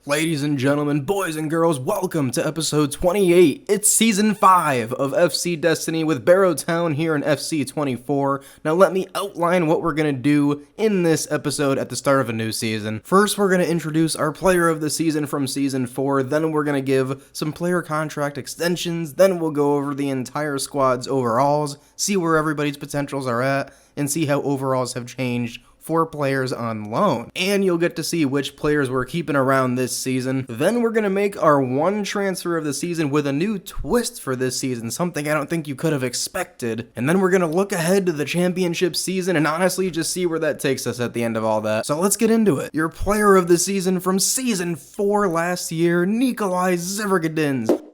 Ladies and gentlemen, boys and girls, welcome to episode 28. It's season 5 of FC Destiny with Barrow Town here in FC 24. Now let me outline what we're going to do in this episode at the start of a new season. First, we're going to introduce our player of the season from season 4, then we're going to give some player contract extensions, then we'll go over the entire squad's overalls, see where everybody's potentials are at, and see how overalls have changed for players on loan. And you'll get to see which players we're keeping around this season. Then we're going to make our one transfer of the season with a new twist for this season, something I don't think you could have expected. And then we're going to look ahead to the championship season and honestly just see where that takes us at the end of all that. So let's get into it. Your player of the season from season 4 last year, Nikolai Zvergadins.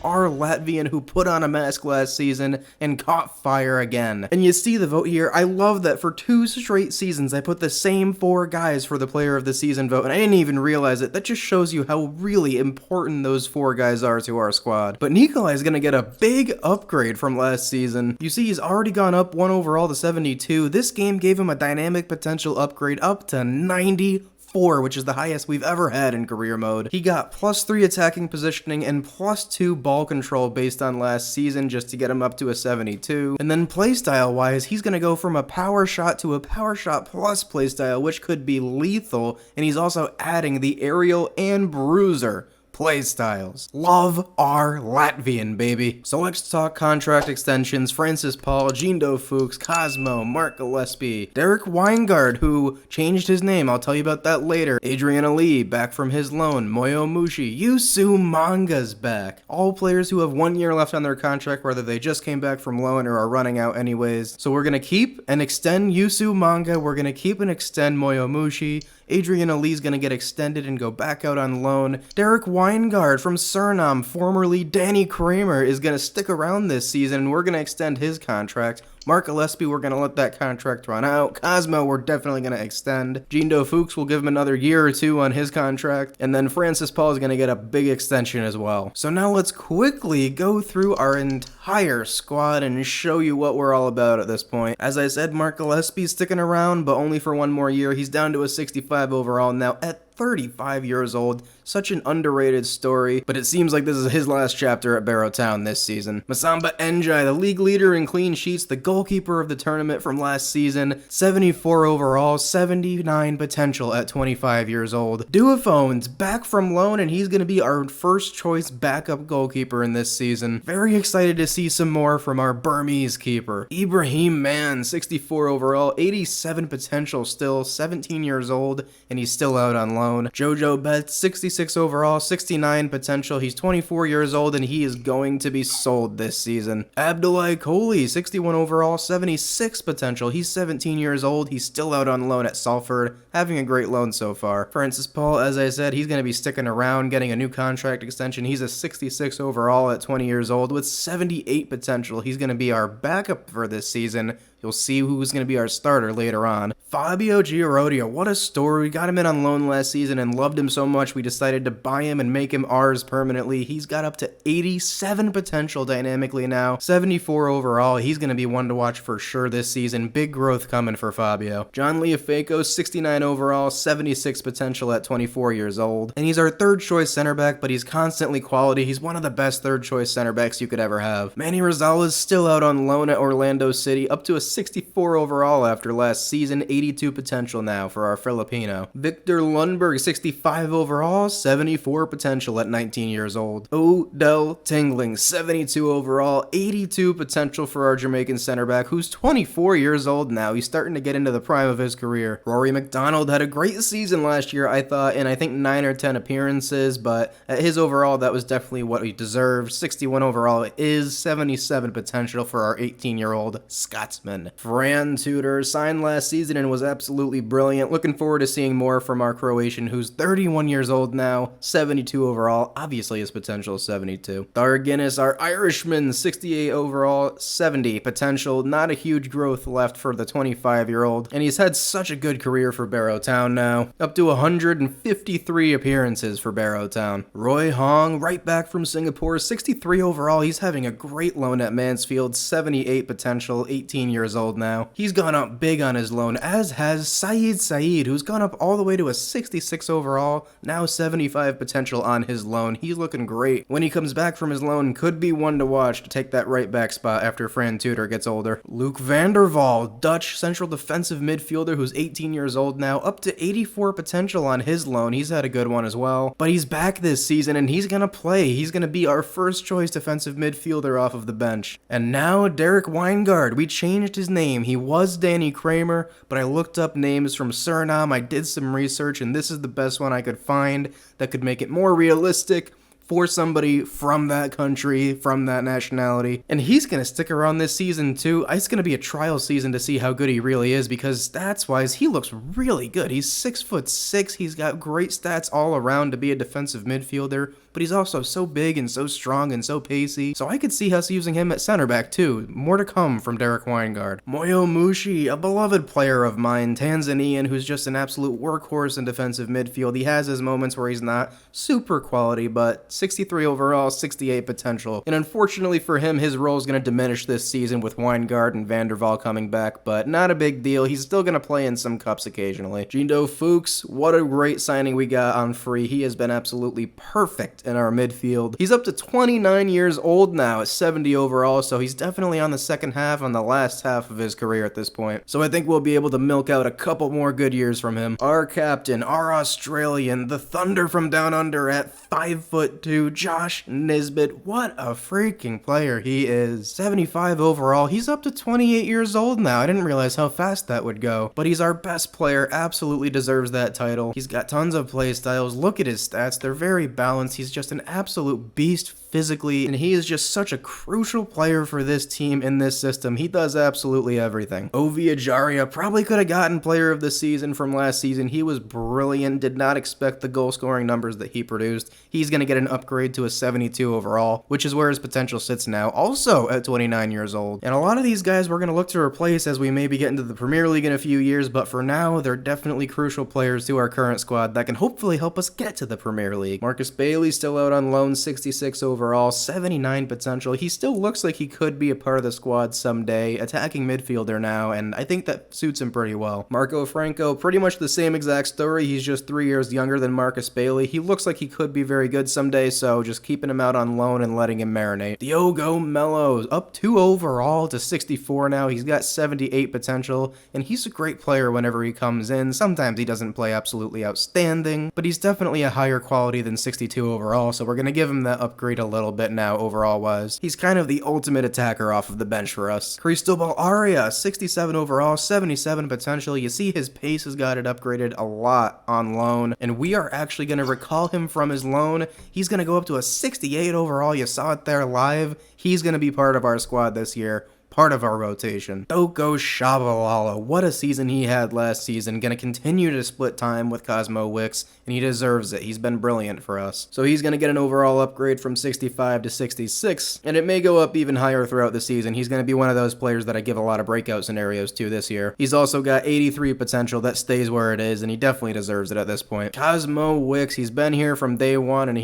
Our Latvian who put on a mask last season and caught fire again. And you see the vote here. I love that for 2 straight seasons I put the same 4 guys for the player of the season vote, and I didn't even realize it. That just shows you how really important those 4 guys are to our squad. But Nikolai is going to get a big upgrade from last season. You see he's already gone up 1 overall to 72. This game gave him a dynamic potential upgrade up to 94, which is the highest we've ever had in career mode. He got +3 attacking positioning and +2 ball control based on last season just to get him up to a 72. And then playstyle wise, he's going to go from a power shot to a power shot plus playstyle, which could be lethal, and he's also adding the aerial and bruiser playstyles. Love our Latvian, baby. So let's talk contract extensions. Francis Paul, Jindo Fuchs, Cosmo, Mark Gillespie, Derek Weingard, who changed his name, I'll tell you about that later. Adrian Ali, back from his loan. Moyo Mushi, Yusu Manga's back. All players who have 1 year left on their contract, whether they just came back from loan or are running out anyways. So we're gonna keep and extend Yusu Manga, we're gonna keep and extend Moyo Mushi. Adrian Ali's going to get extended and go back out on loan. Derek Weingard from Suriname, formerly Danny Kramer, is going to stick around this season, and we're going to extend his contract. Mark Gillespie, we're going to let that contract run out. Cosmo, we're definitely going to extend. Jindo Fuchs, will give him another year or 2 on his contract. And then Francis Paul is going to get a big extension as well. So now let's quickly go through our entire squad and show you what we're all about at this point. As I said, Mark Gillespie's sticking around, but only for 1 more year. He's down to a 65 overall now at 35 years old. Such an underrated story, but it seems like this is his last chapter at Barrow Town this season. Masamba Njai, the league leader in clean sheets, the goalkeeper of the tournament from last season, 74 overall, 79 potential at 25 years old. Duophone's back from loan, and he's going to be our first choice backup goalkeeper in this season. Very excited to see some more from our Burmese keeper. Ibrahim Mann, 64 overall, 87 potential still, 17 years old, and he's still out on loan. Jojo Betts, 66 overall, 69 potential. He's 24 years old and he is going to be sold this season. Abdoulaye Kohli, 61 overall, 76 potential. He's 17 years old. He's still out on loan at Salford, having a great loan so far. Francis Paul, as I said, he's going to be sticking around, getting a new contract extension. He's a 66 overall at 20 years old with 78 potential. He's going to be our backup for this season. You'll see who's going to be our starter later on. Fabio Girodia, what a story. We got him in on loan last season and loved him so much we decided to buy him and make him ours permanently. He's got up to 87 potential dynamically now, 74 overall. He's going to be one to watch for sure this season. Big growth coming for Fabio. John Leofeco, 69 overall, 76 potential at 24 years old. And he's our third choice center back, but he's constantly quality. He's one of the best third choice center backs you could ever have. Manny Rosales still out on loan at Orlando City, up to a 64 overall after last season, 82 potential now for our Filipino. Victor Lundberg, 65 overall, 74 potential at 19 years old. Odell Tingling, 72 overall, 82 potential for our Jamaican center back, who's 24 years old now. He's starting to get into the prime of his career. Rory McDonald had a great season last year, I thought, and I think 9 or 10 appearances, but at his overall, that was definitely what he deserved. 61 overall is 77 potential for our 18-year-old Scotsman. Fran Tudor signed last season and was absolutely brilliant. Looking forward to seeing more from our Croatian, who's 31 years old now, 72 overall. Obviously his potential is 72. Thar Guinness, our Irishman, 68 overall, 70 potential. Not a huge growth left for the 25-year-old, and he's had such a good career for Barrow Town now. Up to 153 appearances for Barrow Town. Roy Hong, right back from Singapore, 63 overall. He's having a great loan at Mansfield, 78 potential, 18 years years old now. He's gone up big on his loan, as has Saeed, who's gone up all the way to a 66 overall, now 75 potential on his loan. He's looking great. When he comes back from his loan, could be one to watch to take that right back spot after Fran Tudor gets older. Luc van der Waal, Dutch central defensive midfielder who's 18 years old now, up to 84 potential on his loan. He's had a good one as well. But he's back this season and he's gonna play. He's gonna be our first choice defensive midfielder off of the bench. And now Derek Weingard. We changed his name. He was Danny Kramer, but I looked up names from Suriname. I did some research and this is the best one I could find that could make it more realistic for somebody from that country, from that nationality. And he's going to stick around this season too. It's going to be a trial season to see how good he really is because stats-wise, he looks really good. He's 6'6". He's got great stats all around to be a defensive midfielder, but he's also so big and so strong and so pacey. So I could see us using him at center back too. More to come from Derek Weingard. Moyo Mushi, a beloved player of mine, Tanzanian, who's just an absolute workhorse in defensive midfield. He has his moments where he's not super quality, but 63 overall, 68 potential. And unfortunately for him, his role is going to diminish this season with Weingard and Van der Waal coming back, but not a big deal. He's still going to play in some cups occasionally. Jindo Fuchs, what a great signing we got on free. He has been absolutely perfect in our midfield. He's up to 29 years old now at 70 overall, so he's definitely on the second half, on the last half of his career at this point. So I think we'll be able to milk out a couple more good years from him. Our captain, our Australian, the Thunder from down under at 5'2", Josh Nisbet. What a freaking player he is. 75 overall. He's up to 28 years old now. I didn't realize how fast that would go, but he's our best player. Absolutely deserves that title. He's got tons of play styles. Look at his stats. They're very balanced. He's just an absolute beast physically, and he is just such a crucial player for this team in this system. He does absolutely everything. Ovi Ajaria probably could have gotten player of the season from last season. He was brilliant. Did not expect the goal scoring numbers that he produced. He's going to get an upgrade to a 72 overall, which is where his potential sits now, also at 29 years old. And a lot of these guys we're going to look to replace as we maybe get into the Premier League in a few years, but for now, they're definitely crucial players to our current squad that can hopefully help us get to the Premier League. Marcus Bailey's still out on loan, 66 overall, 79 potential. He still looks like he could be a part of the squad someday, attacking midfielder now, and I think that suits him pretty well. Marco Franco, pretty much the same exact story. He's just 3 years younger than Marcus Bailey. He looks like he could be very good someday, so just keeping him out on loan and letting him marinate. Diogo Mello, up 2 overall to 64 now. He's got 78 potential, and he's a great player whenever he comes in. Sometimes he doesn't play absolutely outstanding, but he's definitely a higher quality than 62 overall, so we're going to give him that upgrade a little bit now overall-wise. He's kind of the ultimate attacker off of the bench for us. Cristobal Aria, 67 overall, 77 potential. You see his pace has got it upgraded a lot on loan, and we are actually going to recall him from his loan. He's going to go up to a 68 overall. You saw it there live. He's going to be part of our squad this year. Part of our rotation. Doko Shabalala, what a season he had last season. Gonna continue to split time with Cosmo Wicks, and he deserves it. He's been brilliant for us. So he's gonna get an overall upgrade from 65 to 66, and it may go up even higher throughout the season. He's gonna be one of those players that I give a lot of breakout scenarios to this year. He's also got 83 potential. That stays where it is, and he definitely deserves it at this point. Cosmo Wicks, he's been here from day one, and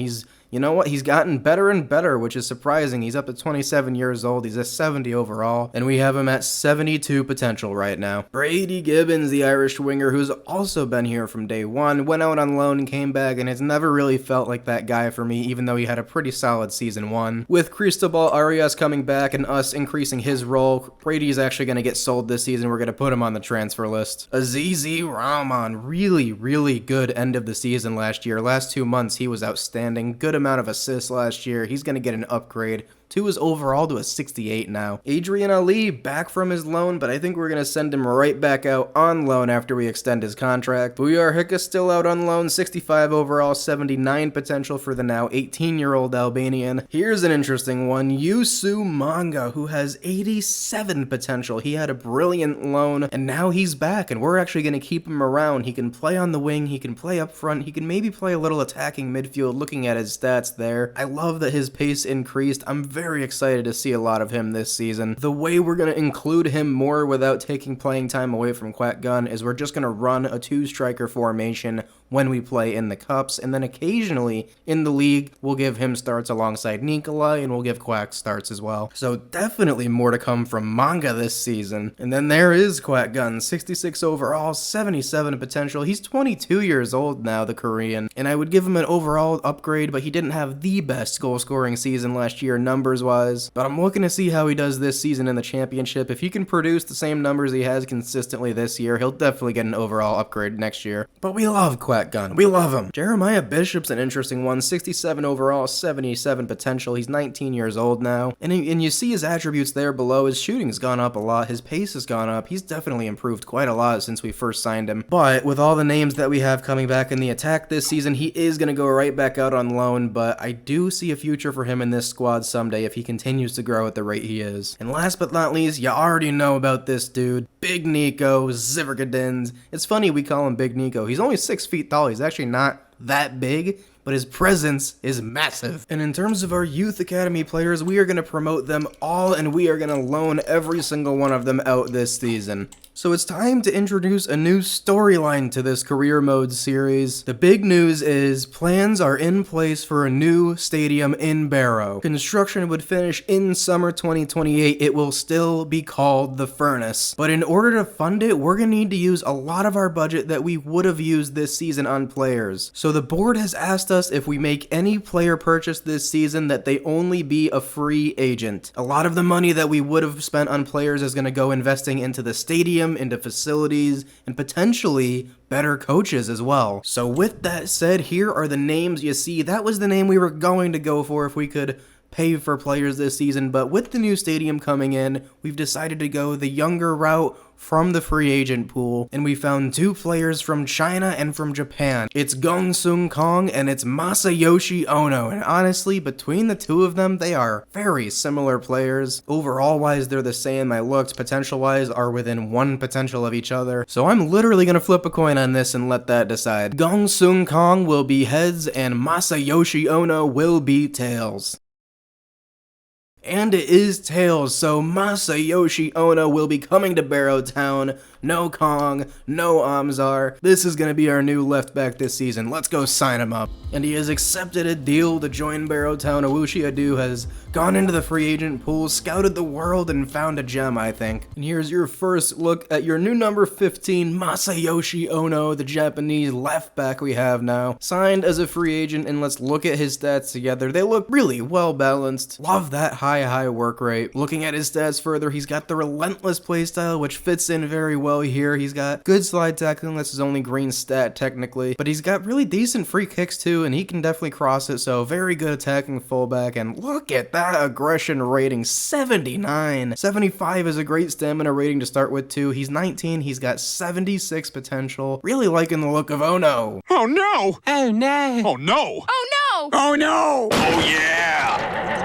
you know what? He's gotten better and better, which is surprising. He's up to 27 years old. He's a 70 overall, and we have him at 72 potential right now. Brady Gibbons, the Irish winger, who's also been here from day one, went out on loan and came back, and has never really felt like that guy for me, even though he had a pretty solid season one. With Cristobal Arias coming back and us increasing his role, Brady's actually going to get sold this season. We're going to put him on the transfer list. Azizi Rahman, really good end of the season last year. Last 2 months, he was outstanding. Good amount of assists last year. He's going to get an upgrade to his overall to a 68 now. Adrian Ali back from his loan, but I think we're going to send him right back out on loan after we extend his contract. Buyar Hika still out on loan, 65 overall, 79 potential for the now 18-year-old Albanian. Here's an interesting one. Yusu Manga, who has 87 potential. He had a brilliant loan, and now he's back, and we're actually going to keep him around. He can play on the wing, he can play up front, he can maybe play a little attacking midfield. Looking at his stats there, I love that his pace increased. I'm very excited to see a lot of him this season. The way we're going to include him more without taking playing time away from Quack Gun is we're just going to run a 2-striker formation when we play in the cups, and then occasionally in the league, we'll give him starts alongside Nikolai, and we'll give Quack starts as well. So definitely more to come from Manga this season. And then there is Quack Gun, 66 overall, 77 potential. He's 22 years old now, the Korean, and I would give him an overall upgrade, but he didn't have the best goal scoring season last year numbers wise. But I'm looking to see how he does this season in the championship. If he can produce the same numbers he has consistently this year, he'll definitely get an overall upgrade next year. But we love Quack Gun. We love him. Jeremiah Bishop's an interesting one, 67 overall, 77 potential. He's 19 years old now. And you see his attributes there below. His shooting's gone up a lot. His pace has gone up. He's definitely improved quite a lot since we first signed him. But with all the names that we have coming back in the attack this season, he is going to go right back out on loan. But I do see a future for him in this squad someday if he continues to grow at the rate he is. And last but not least, you already know about this dude. Big Nico Zivergadins. It's funny we call him Big Nico. He's only 6 feet tall. He's actually not that big, but his presence is massive. And in terms of our youth academy players, we are going to promote them all, and we are going to loan every single one of them out this season. So it's time to introduce a new storyline to this career mode series. The big news is plans are in place for a new stadium in Barrow. Construction would finish in summer 2028. It will still be called the Furnace. But in order to fund it, we're going to need to use a lot of our budget that we would have used this season on players. So the board has asked us if we make any player purchase this season that they only be a free agent. A lot of the money that we would have spent on players is going to go investing into the stadium, into facilities, and potentially better coaches as well. So with that said, here are the names you see. That was the name we were going to go for if we could pay for players this season, but with the new stadium coming in, we've decided to go the younger route from the free agent pool, and we found 2 players from China and from Japan. It's Gong Sung Kong and it's Masayoshi Ono, and honestly, between the 2 of them, they are very similar players. Overall wise, they're the same. My looks, potential wise, are within 1 potential of each other. So I'm literally gonna flip a coin on this and let that decide. Gong Sung Kong will be heads and Masayoshi Ono will be tails. And it is tails, so Masayoshi Ono will be coming to Barrow Town. No Kong, no Amzar. This is going to be our new left back this season. Let's go sign him up. And he has accepted a deal to join Barrow Town. Awushi Adu has gone into the free agent pool, scouted the world, and found a gem, I think. And here's your first look at your new number 15, Masayoshi Ono, the Japanese left back we have now. Signed as a free agent, and let's look at his stats together. They look really well balanced. Love that high work rate. Looking at his stats further, he's got the relentless playstyle, which fits in very well here. He's got good slide tackling. That's his only green stat technically, but he's got really decent free kicks too, and he can definitely cross it, so very good attacking fullback. And look at that aggression rating, 79. 75 is a great stamina rating to start with too. He's 19. He's got 76 potential. Really liking the look of Ono. Oh no! Oh no! Oh no! Oh no! Oh no! Oh yeah!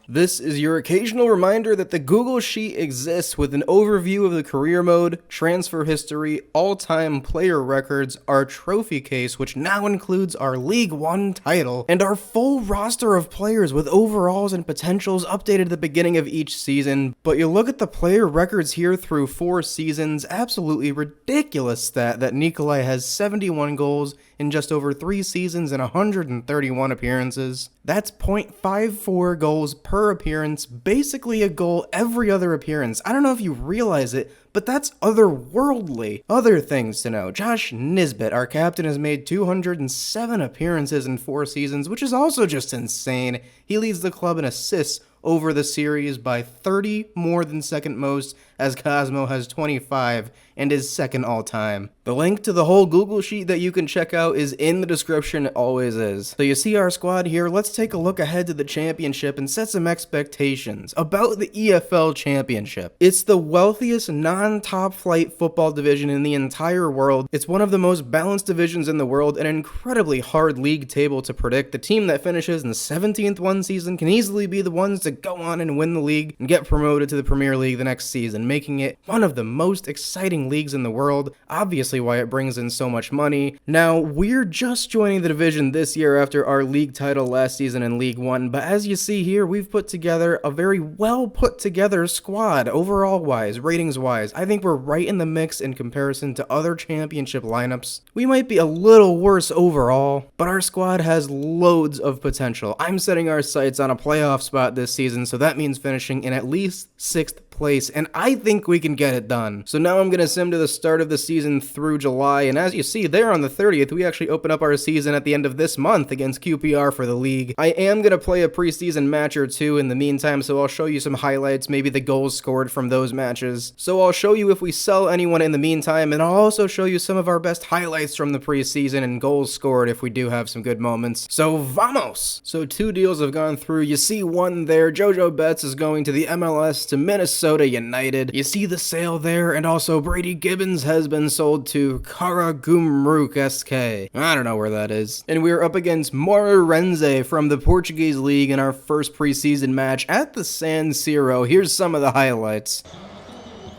This is your occasional reminder that the Google Sheet exists with an overview of the career mode, transfer history, all-time player records, our trophy case, which now includes our League One title, and our full roster of players with overalls and potentials updated at the beginning of each season. But you look at the player records here through 4 seasons, absolutely ridiculous stat that Nikolai has 71 goals in just over 3 seasons and 131 appearances. That's 0.54 goals per appearance, basically a goal every other appearance. I don't know if you realize it, but that's otherworldly. Other things to know. Josh Nisbet, our captain, has made 207 appearances in 4 seasons, which is also just insane. He leads the club in assists over the series by 30, more than second most, as Cosmo has 25 and is second all time. The link to the whole Google Sheet that you can check out is in the description, it always is. So you see our squad here, let's take a look ahead to the championship and set some expectations about the EFL Championship. It's the wealthiest non-top flight football division in the entire world. It's one of the most balanced divisions in the world, an incredibly hard league table to predict. The team that finishes in 17th one season can easily be the ones to go on and win the league and get promoted to the Premier League the next season, making it one of the most exciting leagues in the world, obviously why it brings in so much money. Now, we're just joining the division this year after our league title last season in League One, but as you see here, we've put together a very well put together squad, overall wise, ratings wise. stats-wise, I think we're right in the mix in comparison to other championship lineups. We might be a little worse overall, but our squad has loads of potential. I'm setting our sights on a playoff spot this season, so that means finishing in at least 6th place, and I think we can get it done. So now I'm gonna sim to the start of the season through July, and as you see there on the 30th, we actually open up our season at the end of this month against QPR for the league. I am gonna play a preseason match or two in the meantime, so I'll show you some highlights, maybe the goals scored from those matches. So I'll show you if we sell anyone in the meantime, and I'll also show you some of our best highlights from the preseason and goals scored if we do have some good moments. So vamos! So 2 deals have gone through. You see one there, Jojo Betts is going to the MLS to Minnesota United. You see the sale there, and also Brady Gibbons has been sold to Karagumruk SK. I don't know where that is. And we're up against Moreirense from the Portuguese League in our first preseason match at the San Siro. Here's some of the highlights.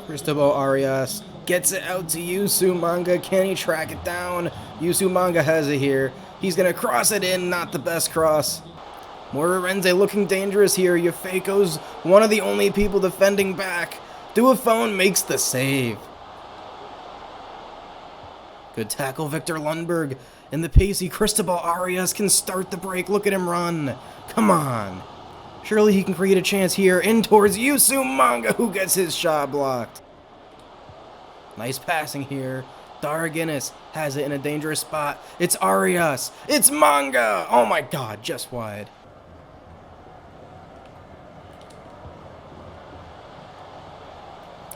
Cristobal Arias gets it out to Yusu Manga. Can he track it down? Yusu Manga has it here. He's gonna cross it in, not the best cross. Moreirense looking dangerous here. Yafeko's one of the only people defending back. Duafone makes the save. Good tackle, Victor Lundberg. And the pacey Cristobal Arias can start the break. Look at him run. Come on. Surely he can create a chance here. In towards Yusu Manga, who gets his shot blocked. Nice passing here. Dara Guinness has it in a dangerous spot. It's Arias. It's Manga. Oh my god, just wide.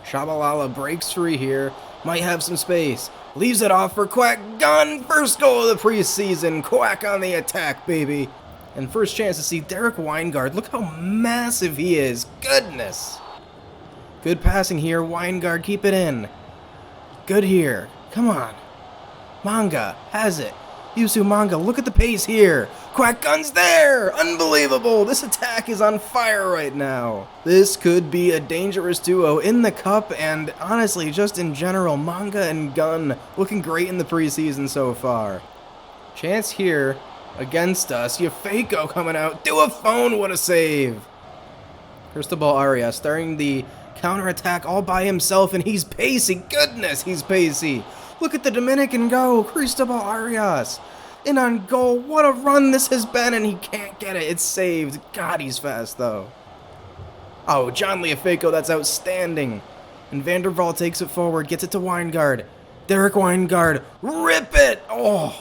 Shabalala breaks free here. Might have some space. Leaves it off for Quack Gun. First goal of the preseason. Quack on the attack, baby. And first chance to see Derek Weingard. Look how massive he is. Goodness. Good passing here. Weingard, keep it in. Good here. Come on. Manga has it. Yusu Manga, look at the pace here. Quack Gun's there! Unbelievable! This attack is on fire right now. This could be a dangerous duo in the cup, and honestly, just in general, Manga and Gun looking great in the preseason so far. Chance here against us. Yafeko coming out. Duafone, what a save! Cristobal Arias starting the counterattack all by himself, and he's pacey. Goodness, he's pacey. Look at the Dominican go. Cristobal Arias. In on goal. What a run this has been, and he can't get it. It's saved. God, he's fast, though. Oh, John Leafeco, that's outstanding. And Vanderval takes it forward, gets it to Weingard. Derek Weingard. Rip it! Oh,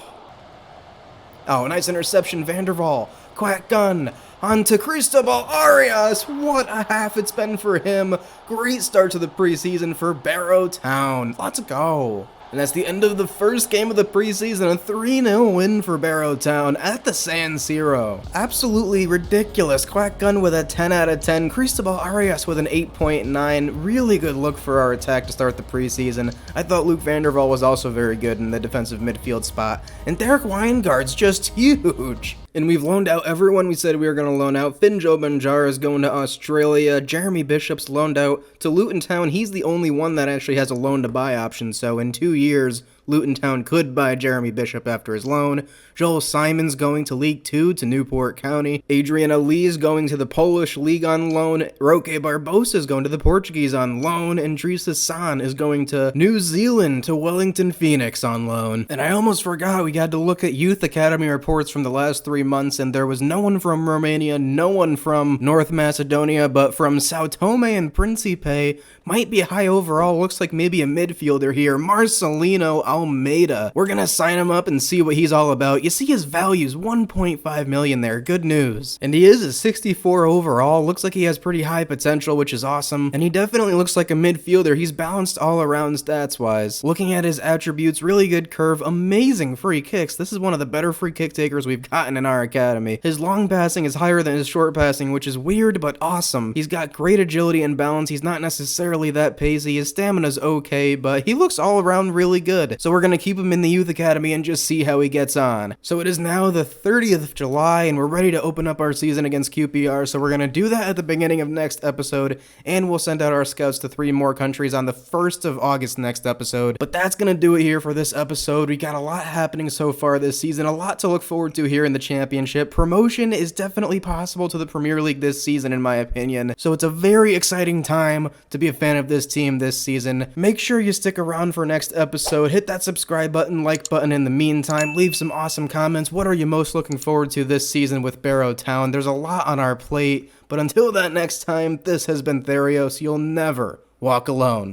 nice interception, Vanderval. Quack Gun. On to Cristobal Arias. What a half it's been for him. Great start to the preseason for Barrow Town. Let's go. And that's the end of the first game of the preseason, a 3-0 win for Barrow Town at the San Siro. Absolutely ridiculous. Quack Gun with a 10 out of 10. Cristobal Arias with an 8.9. Really good look for our attack to start the preseason. I thought Luke Vanderval was also very good in the defensive midfield spot. And Derek Weingard's just huge. And we've loaned out everyone we said we were going to loan out. Finjo Banjara is going to Australia. Jeremy Bishop's loaned out to Luton Town. He's the only one that actually has a loan to buy option, so in 2 years, Luton Town could buy Jeremy Bishop after his loan. Joel Simon's going to League 2 to Newport County. Adrian Ali's going to the Polish League on loan. Roque Barbosa is going to the Portuguese on loan. And Drisa San is going to New Zealand to Wellington Phoenix on loan. And I almost forgot, we had to look at Youth Academy reports from the last 3 months, and there was no one from Romania, no one from North Macedonia, but from Sao Tome and Principe. Might be high overall, looks like maybe a midfielder here. Marcelino Almeida. We're gonna sign him up and see what he's all about. You see his values, 1.5 million there, good news. And he is a 64 overall, looks like he has pretty high potential, which is awesome. And he definitely looks like a midfielder, he's balanced all around stats-wise. Looking at his attributes, really good curve, amazing free kicks. This is one of the better free kick takers we've gotten in our academy. His long passing is higher than his short passing, which is weird but awesome. He's got great agility and balance, he's not necessarily that pacey, his stamina's okay, but he looks all around really good. so we're going to keep him in the youth academy and just see how he gets on. So it is now the 30th of July, and we're ready to open up our season against QPR, so we're going to do that at the beginning of next episode, and we'll send out our scouts to 3 more countries on the 1st of August next episode. But that's going to do it here for this episode. We got a lot happening so far this season, a lot to look forward to here in the championship. Promotion is definitely possible to the Premier League this season, in my opinion, so it's a very exciting time to be a fan of this team this season. Make sure you stick around for next episode, hit that subscribe button, like button in the meantime, leave some awesome comments. What are you most looking forward to this season with Barrow Town? There's a lot on our plate, but until that next time, this has been Therios. You'll never walk alone.